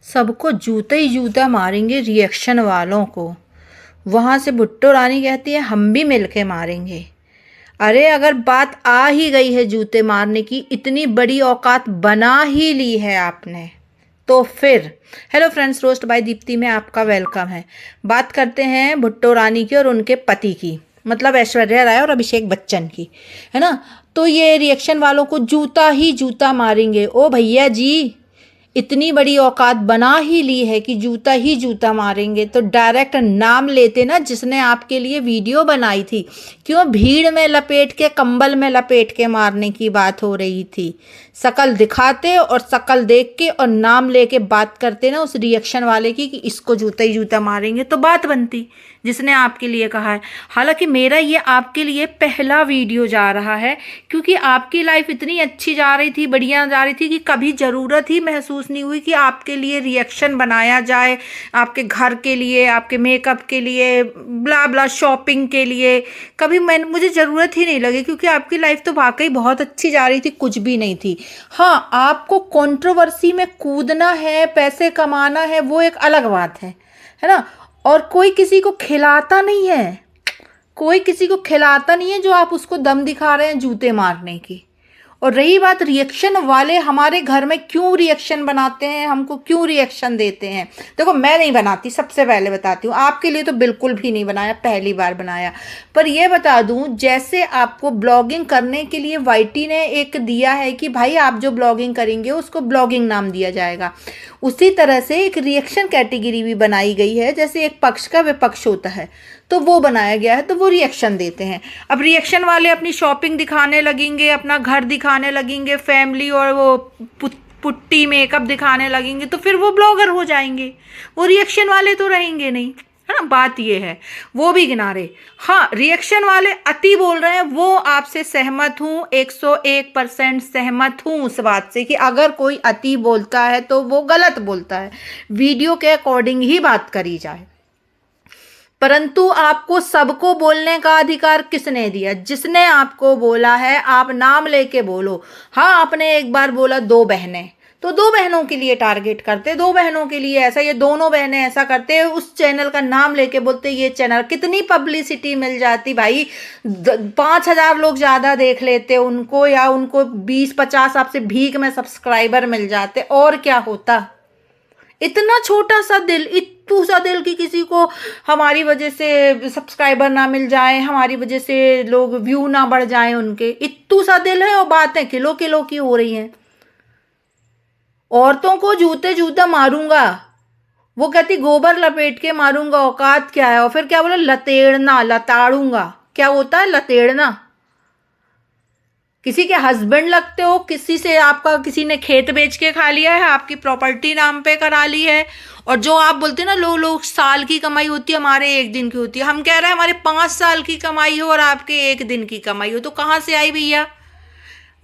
सबको जूते ही जूता मारेंगे रिएक्शन वालों को। वहाँ से भुट्टो रानी कहती है हम भी मिलके मारेंगे। अरे अगर बात आ ही गई है जूते मारने की, इतनी बड़ी औकात बना ही ली है आपने, तो फिर hello friends, roast by Deepti में आपका वेलकम है। बात करते हैं भुट्टो रानी की और उनके पति की, मतलब ऐश्वर्या राय और अभिषेक बच्चन की, है ना। तो ये रिएक्शन वालों को जूता ही जूता मारेंगे। ओ भैया जी, इतनी बड़ी औकात बना ही ली है कि जूता ही जूता मारेंगे, तो डायरेक्ट नाम लेते ना जिसने आपके लिए वीडियो बनाई थी। क्यों भीड़ में लपेट के, कंबल में लपेट के मारने की बात हो रही थी। शकल दिखाते और शकल देख के और नाम लेके बात करते ना उस रिएक्शन वाले की कि इसको जूता ही जूता मारेंगे, तो बात बनती जिसने आपके लिए कहा है। हालांकि मेरा ये आपके लिए पहला वीडियो जा रहा है, क्योंकि आपकी लाइफ इतनी अच्छी जा रही थी, बढ़िया जा रही थी कि कभी ज़रूरत ही महसूस नहीं हुई कि आपके लिए रिएक्शन बनाया जाए, आपके घर के लिए, आपके मेकअप के लिए, ब्ला ब्ला शॉपिंग के लिए। कभी मुझे ज़रूरत ही नहीं लगी, क्योंकि आपकी लाइफ तो वाकई बहुत अच्छी जा रही थी, कुछ भी नहीं थी। हाँ, आपको कंट्रोवर्सी में कूदना है, पैसे कमाना है, वो एक अलग बात है ना। और कोई किसी को खिलाता नहीं है, कोई किसी को खिलाता नहीं है जो आप उसको दम दिखा रहे हैं जूते मारने की। और रही बात रिएक्शन वाले, हमारे घर में क्यों रिएक्शन बनाते हैं, हमको क्यों रिएक्शन देते हैं। देखो मैं नहीं बनाती, सबसे पहले बताती हूँ, आपके लिए तो बिल्कुल भी नहीं बनाया, पहली बार बनाया। पर ये बता दूँ, जैसे आपको ब्लॉगिंग करने के लिए वाईटी ने एक दिया है कि भाई आप जो ब्लॉगिंग करेंगे उसको ब्लॉगिंग नाम दिया जाएगा, उसी तरह से एक रिएक्शन कैटेगरी भी बनाई गई है। जैसे एक पक्ष का विपक्ष होता है, तो वो बनाया गया है, तो वो रिएक्शन देते हैं। अब रिएक्शन वाले अपनी शॉपिंग दिखाने लगेंगे, अपना घर दिखाने लगेंगे, फैमिली और वो पुट्टी मेकअप दिखाने लगेंगे, तो फिर वो ब्लॉगर हो जाएंगे, वो रिएक्शन वाले तो रहेंगे नहीं, है ना। बात ये है, वो भी किनारे। हाँ, रिएक्शन वाले अति बोल रहे हैं, वो आपसे सहमत हूँ, 101% सहमत हूँ उस बात से कि अगर कोई अति बोलता है तो वो गलत बोलता है, वीडियो के अकॉर्डिंग ही बात करी जाए। परंतु आपको सबको बोलने का अधिकार किसने दिया? जिसने आपको बोला है आप नाम लेके बोलो। हाँ, आपने एक बार बोला 2 बहनें, तो 2 बहनों के लिए टारगेट करते, 2 बहनों के लिए ऐसा, ये दोनों बहनें ऐसा करते, उस चैनल का नाम लेके बोलते ये चैनल, कितनी पब्लिसिटी मिल जाती भाई। 5,000 लोग ज़्यादा देख लेते उनको, या उनको 20-50 आपसे भीख में सब्सक्राइबर मिल जाते, और क्या होता। इतना छोटा सा दिल, इतू सा दिल कि किसी को हमारी वजह से सब्सक्राइबर ना मिल जाए, हमारी वजह से लोग व्यू ना बढ़ जाए उनके, इतू सा दिल है, और बातें किलो किलो की हो रही हैं। औरतों को जूते जूता मारूंगा, वो कहती गोबर लपेट के मारूंगा, औकात क्या है। और फिर क्या बोला, लतेड़ना, लताड़ूंगा, क्या होता है लतेड़ना। किसी के हस्बैंड लगते हो, किसी से आपका किसी ने खेत बेच के खा लिया है, आपकी प्रॉपर्टी नाम पे करा ली है, और जो आप बोलते हैं ना लोग साल की कमाई होती है, हमारे 1 दिन की होती है। हम कह रहे हैं हमारे 5 साल की कमाई हो और आपके 1 दिन की कमाई हो, तो कहाँ से आई भैया?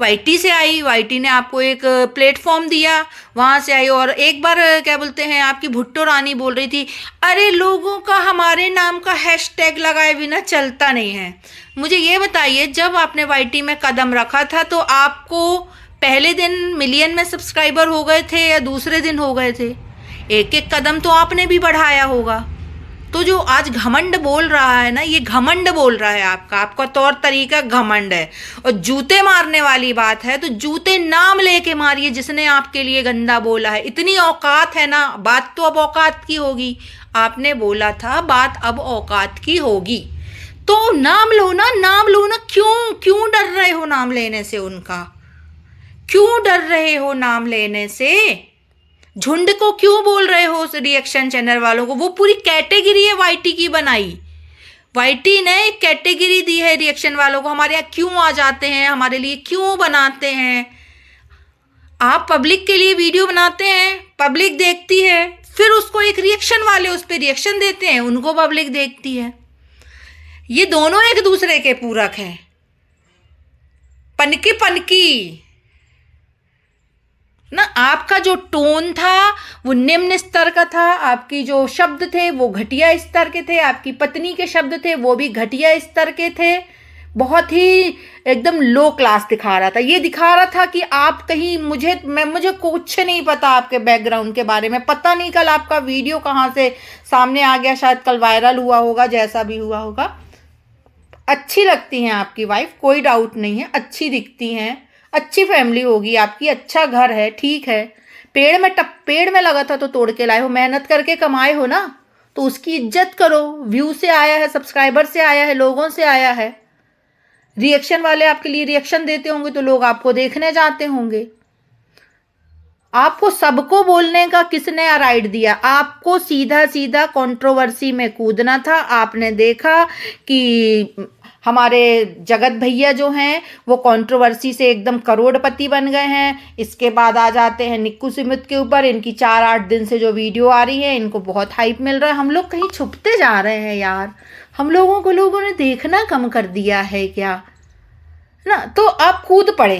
वाईटी से आई, वाईटी ने आपको एक प्लेटफॉर्म दिया, वहाँ से आई। और एक बार क्या बोलते हैं, आपकी भुट्टो रानी बोल रही थी, अरे लोगों का हमारे नाम का हैशटैग लगाए बिना चलता नहीं है। मुझे ये बताइए, जब आपने वाईटी में कदम रखा था तो आपको पहले दिन मिलियन में सब्सक्राइबर हो गए थे या दूसरे दिन हो गए थे? एक एक कदम तो आपने भी बढ़ाया होगा। तो जो आज घमंड बोल रहा है ना, ये घमंड बोल रहा है, आपका तौर तरीका घमंड है। और जूते मारने वाली बात है तो जूते नाम लेके मारिए जिसने आपके लिए गंदा बोला है। इतनी औकात है ना, बात तो अब औकात की होगी। आपने बोला था बात अब औकात की होगी, तो नाम लो ना, नाम लो ना। क्यों डर रहे हो नाम लेने से उनका? क्यों डर रहे हो नाम लेने से? झुंड को क्यों बोल रहे हो उस रिएक्शन चैनल वालों को? वो पूरी कैटेगरी है वाईटी की बनाई, वाईटी ने एक कैटेगरी दी है रिएक्शन वालों को। हमारे यहाँ क्यों आ जाते हैं, हमारे लिए क्यों बनाते हैं? आप पब्लिक के लिए वीडियो बनाते हैं, पब्लिक देखती है, फिर उसको एक रिएक्शन वाले उस पर रिएक्शन देते हैं, उनको पब्लिक देखती है। ये दोनों एक दूसरे के पूरक हैं, पनकी पनकी ना। आपका जो टोन था वो निम्न स्तर का था, आपकी जो शब्द थे वो घटिया स्तर के थे, आपकी पत्नी के शब्द थे वो भी घटिया स्तर के थे। बहुत ही एकदम लो क्लास दिखा रहा था। ये दिखा रहा था कि आप कहीं मुझे कुछ नहीं पता आपके बैकग्राउंड के बारे में। पता नहीं कल आपका वीडियो कहाँ से सामने आ गया, शायद कल वायरल हुआ होगा, जैसा भी हुआ होगा। अच्छी लगती हैं आपकी वाइफ, कोई डाउट नहीं है, अच्छी दिखती हैं, अच्छी फैमिली होगी आपकी, अच्छा घर है, ठीक है। पेड़ में लगा था तो तोड़ के लाए हो, मेहनत करके कमाए हो ना, तो उसकी इज्जत करो। व्यू से आया है, सब्सक्राइबर से आया है, लोगों से आया है। रिएक्शन वाले आपके लिए रिएक्शन देते होंगे तो लोग आपको देखने जाते होंगे। आपको सबको बोलने का किसने राइट दिया? आपको सीधा सीधा कंट्रोवर्सी में कूदना था। आपने देखा कि हमारे जगत भैया जो हैं वो कंट्रोवर्सी से एकदम करोड़पति बन गए हैं। इसके बाद आ जाते हैं निक्कू सुमित के ऊपर। इनकी 4-8 दिन से जो वीडियो आ रही है, इनको बहुत हाइप मिल रहा है। हम लोग कहीं छुपते जा रहे हैं यार? हम लोगों को लोगों ने देखना कम कर दिया है क्या ना? तो आप कूद पड़े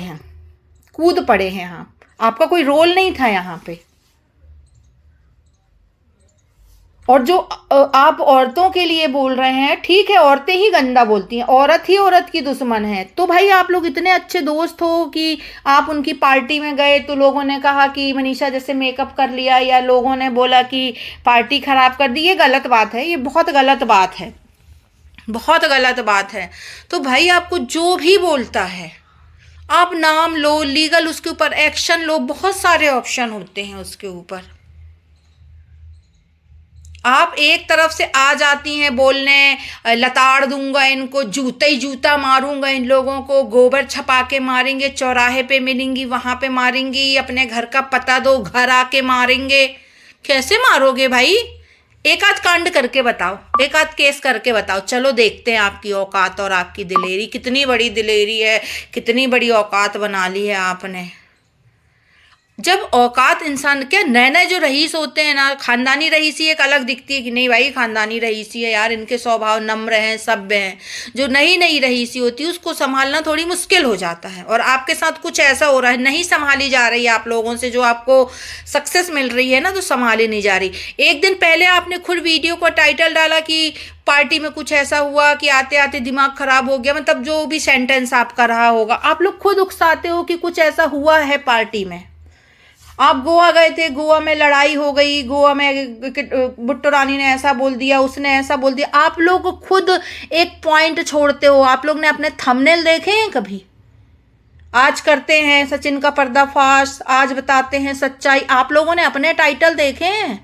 हैं आप। आपका कोई रोल नहीं था यहाँ पे। और जो आप औरतों के लिए बोल रहे हैं, ठीक है, औरतें ही गंदा बोलती हैं, औरत ही औरत की दुश्मन है। तो भाई आप लोग इतने अच्छे दोस्त हो कि आप उनकी पार्टी में गए तो लोगों ने कहा कि मनीषा जैसे मेकअप कर लिया, या लोगों ने बोला कि पार्टी खराब कर दी। ये गलत बात है, ये बहुत गलत बात है, बहुत गलत बात है। तो भाई आपको जो भी बोलता है आप नाम लो, लीगल उसके ऊपर एक्शन लो, बहुत सारे ऑप्शन होते हैं उसके ऊपर। आप एक तरफ से आ जाती हैं बोलने, लताड़ दूंगा इनको, जूता ही जूता मारूंगा इन लोगों को, गोबर छपा के मारेंगे, चौराहे पे मिलेंगी वहां पे मारेंगी, अपने घर का पता दो घर आके मारेंगे। कैसे मारोगे भाई? एक आध कांड करके बताओ, एक आध केस करके बताओ, चलो देखते हैं आपकी औकात और आपकी दिलेरी। कितनी बड़ी दिलेरी है, कितनी बड़ी औकात बना ली है आपने। जब औकात इंसान, क्या नए नए जो रईस होते हैं ना, खानदानी रईसी एक अलग दिखती है कि नहीं भाई खानदानी रईसी है यार, इनके स्वभाव नम्र हैं, सभ्य हैं। जो नई नई रईसी होती है उसको संभालना थोड़ी मुश्किल हो जाता है। और आपके साथ कुछ ऐसा हो रहा है, नहीं संभाली जा रही है आप लोगों से, जो आपको सक्सेस मिल रही है ना, तो संभाली नहीं जा रही। एक दिन पहले आपने खुद वीडियो को टाइटल डाला कि पार्टी में कुछ ऐसा हुआ कि आते आते दिमाग खराब हो गया, मतलब जो भी सेंटेंस आपका रहा होगा, आप लोग खुद उकसाते हो कि कुछ ऐसा हुआ है पार्टी में। आप गोवा गए थे, गोवा में लड़ाई हो गई, गोवा में बुट्टो रानी ने ऐसा बोल दिया, उसने ऐसा बोल दिया। आप लोग खुद एक पॉइंट छोड़ते हो। आप लोग ने अपने थंबनेल देखे हैं कभी? आज करते हैं सचिन का पर्दाफाश, आज बताते हैं सच्चाई। आप लोगों ने अपने टाइटल देखे हैं?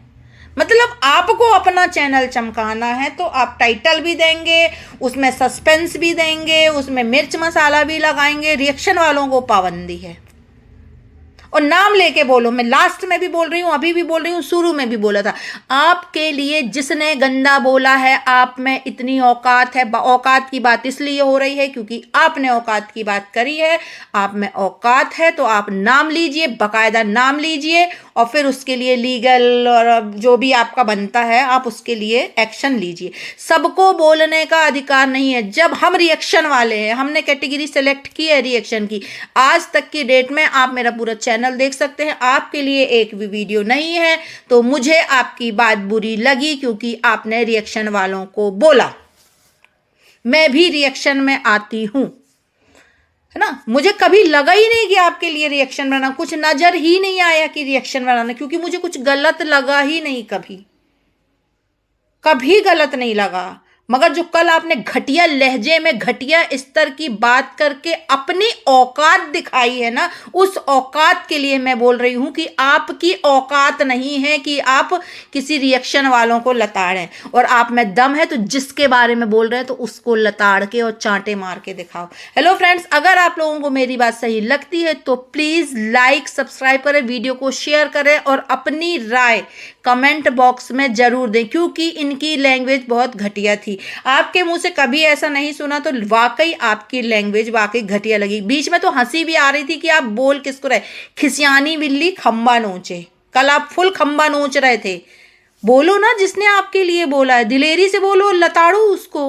मतलब आपको अपना चैनल चमकाना है तो आप टाइटल भी देंगे, उसमें सस्पेंस भी देंगे, उसमें मिर्च मसाला भी लगाएंगे। रिएक्शन वालों को पाबंदी है। और नाम लेके बोलो, मैं लास्ट में भी बोल रही हूँ, अभी भी बोल रही हूँ, शुरू में भी बोला था। आपके लिए जिसने गंदा बोला है, आप में इतनी औकात है। औकात की बात इसलिए हो रही है क्योंकि आपने औकात की बात करी है। आप में औकात है तो आप नाम लीजिए, बाकायदा नाम लीजिए, और फिर उसके लिए लीगल और जो भी आपका बनता है आप उसके लिए एक्शन लीजिए। सबको बोलने का अधिकार नहीं है। जब हम रिएक्शन वाले हैं, हमने कैटेगरी सेलेक्ट की है रिएक्शन की, आज तक की डेट में आप मेरा पूरा चैनल देख सकते हैं, आपके लिए एक भी वीडियो नहीं है। तो मुझे आपकी बात बुरी लगी क्योंकि आपने रिएक्शन वालों को बोला। मैं भी रिएक्शन में आती हूं, है ना। मुझे कभी लगा ही नहीं कि आपके लिए रिएक्शन बनाना, कुछ नजर ही नहीं आया कि रिएक्शन बनाना, क्योंकि मुझे कुछ गलत लगा ही नहीं, कभी गलत नहीं लगा। मगर जो कल आपने घटिया लहजे में घटिया स्तर की बात करके अपनी औकात दिखाई है ना, उस औकात के लिए मैं बोल रही हूं कि आपकी औकात नहीं है कि आप किसी रिएक्शन वालों को लताड़ें। और आप में दम है तो जिसके बारे में बोल रहे हैं तो उसको लताड़ के और चांटे मार के दिखाओ। हेलो फ्रेंड्स, अगर आप लोगों को मेरी बात सही लगती है तो प्लीज लाइक सब्सक्राइब करें, वीडियो को शेयर करें और अपनी राय कमेंट बॉक्स में जरूर दें, क्योंकि इनकी लैंग्वेज बहुत घटिया थी। आपके मुंह से कभी ऐसा नहीं सुना, तो वाकई आपकी लैंग्वेज वाकई घटिया लगी। बीच में तो हंसी भी आ रही थी कि आप बोल किसको रहे, खिसियानी बिल्ली खंबा नोचे। कल आप फुल खंबा नोच रहे थे। बोलो ना जिसने आपके लिए बोला है, दिलेरी से बोलो, लताड़ो उसको।